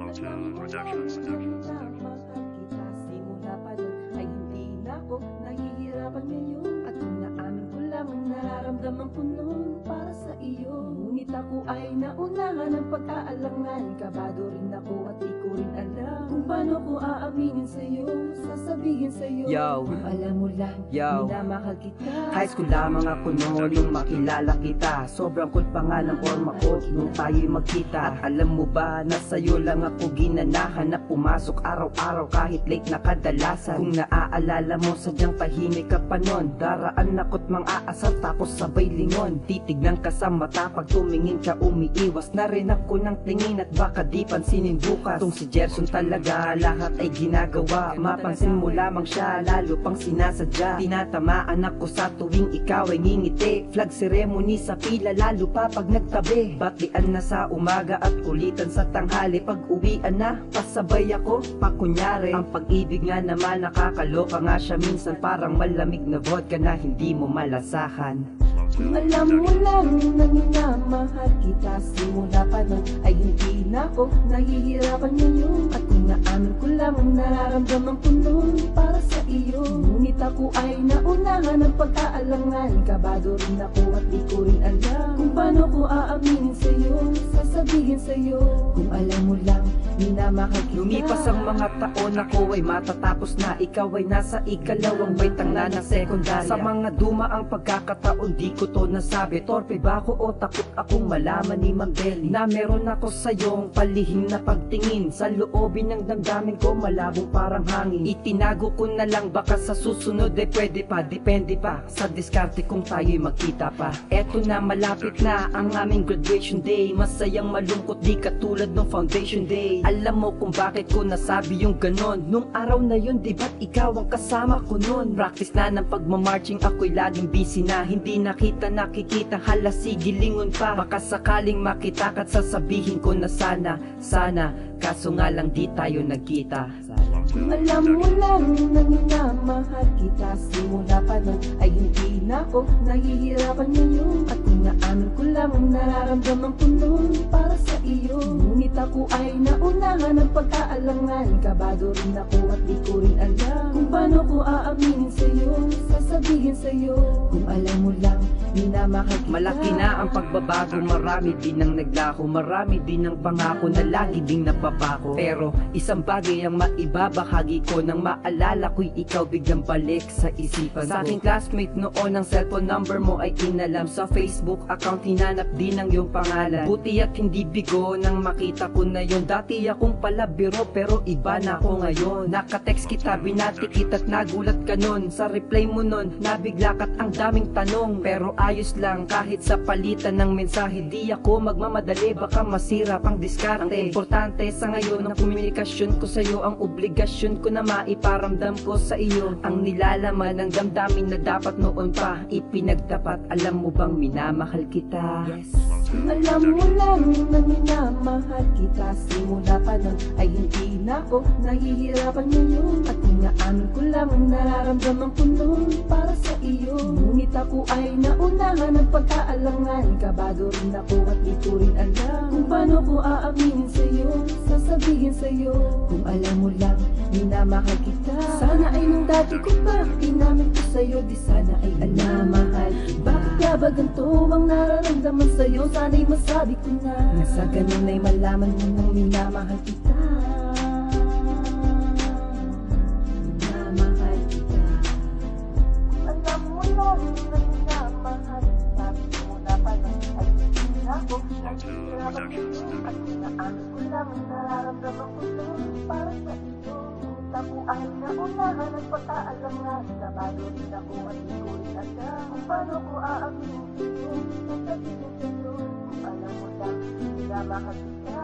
Kita simula pa nun ay hindi na ako nahihirapan ngayon. At kung naamin ko lang ang nararamdaman ko noon para sa iyo, ngunit ako ay naunahan ng pag-aalangan. Kabado rin ako at di ko rin alam kung paano ko aaminin sa'yo, sasabihin sa'yo. Kung alam mo lang, minamahal kita. High school lamang ako noon nung makilala kita. Sobrang cool pa nga ng forma ko nung tayo'y magkita. At alam mo ba na sa'yo lang ako ginanahan, na pumasok araw-araw kahit late na kadalasan. Kung naaalala mo, sadyang tahimik ka pa nun. Daraan ako't mang aasar tapos sabay lingon. Titignan ka sa mata pag tumingin ka, umiiwas na rin ako ng tingin. At baka di pansinin bukas, tong si Gerson talaga lahat ay ginagawa. Mapansin mo lamang siya, lalo pang sinasadya. Tinatamaan ako sa tuwing ikaw ay ngingiti. Flag ceremony sa pila, lalo pa pag nagtabi. Batian na sa umaga at kulitan sa tanghali. Pag uwian na, pasabay ako, pakunyari. Ang pag-ibig nga naman nakakaloka nga siya minsan. Parang malamig na vodka na hindi mo malasahan. Kung alam mo lang na minamahal kita simula pa nun ay hindi na ako nahihirapan ngayon. At kung naamin ko lang ang nararamdaman ko noon para sa iyo, ngunit ako ay naunahan ng pag-aalangan. Kabado rin ako at di ko rin alam kung paano ko aaminin sa'yo, sasabihin sa'yo. Kung alam mo lang, minamahal kita. Lumipas ang mga taon, ako ay matatapos na. Ikaw ay nasa ikalawang baitang na ng sekundarya. Sa mga dumaang pagkakataon di ko to nasabi. Torpe ba ako o takot akong malaman ni Ma'am Belly na meron ako sa'yong palihim na pagtingin. Sa loobin ng damdamin ko malabong parang hangin. Itinago ko na lang, baka sa susunod ay pwede pa. Depende pa sa diskarte kung tayo'y magkita pa. Eto na, malapit na ang aming graduation day. Masayang malungkot, di katulad ng foundation day. Alam mo kung bakit ko nasabi yung ganon. Nung araw na yun, di ba't ikaw ang kasama ko nun? Practice na ng pagmamarching, ako'y laging busy na. Hindi nakikita, hala sige lingon pa. Baka sakaling makita ka't sasabihin ko na sana, kaso nga lang di tayo nagkita. Kung alam mo lang na minamahal kita simula pa nun ay hindi na ako nahihirapan ngayon. At kung naamin ko lang ang nararamdaman ko noon para sa iyo, ngunit ako ay naunahan ng pag-aalangan. Kabado rin ako at di ko rin alam kung paano ko aaminin sa'yo, sasabihin sa'yo. Kung alam mo lang, minamahal kita. Malaki na ang pagbabago, marami din ang naglaho, marami din ang pangako na lagi ding napapako. Pero isang bagay ang maibabahagi ko, nang maalala ko'y ikaw biglang balik sa isipan ko. Sa aking classmate noon, ang cellphone number mo ay inalam. Sa Facebook account hinanap din ang iyong pangalan. Buti at hindi bigo nang makita ko na yun. Dati akong pala biro pero iba na ako ngayon. Nakatext kita, binati kita't nagulat ka nun. Sa reply mo nun, nabigla ka't ang daming tanong. Pero ayos lang kahit sa palitan ng mensahe. Di ako magmamadali, baka masira pang diskarte. Ang importante sa ngayon ang komunikasyon ko sa'yo. Ang obligasyon ko na maiparamdam ko sa iyo ang nilalaman ng damdamin na dapat noon pa ipinagtapat. Alam mo bang minamahal kita? Yes. Kung alam mo lang na minamahal kita simula pa nun ay hindi na ako nahihirapan ngayon. At kung naamin ko lang ang nararamdaman ko noon para sa iyo, ngunit ako ay naunahan ng pag-aalangan. Kabado rin ako at di ko rin alam kung paano ko aaminin sa'yo, sasabihin sa'yo. Kung alam mo lang, minamahal kita. Sana ay nung dati ko pa inamin ko sa'yo, di sana ay alam mahal. Bakit nga ba ganito ang nararamdaman sa'yo? Sana'y masabi ko na sa ganun ay malaman mo nang minamahal kita. Minamahal kita. Kung alam mo lang na minamahal kita simula pa nun ay hindi na ako nahihirapan ngayon. At kung naamin ko lang ang nararamdaman ko noon para sa iyo, ako ay naunahan ng pag-aalangan. Kabado rin ako at di ko rin alam kung paano ko aaminin sa'yo, sasabihin sa'yo. Kung alam mo lang, minamahal kita.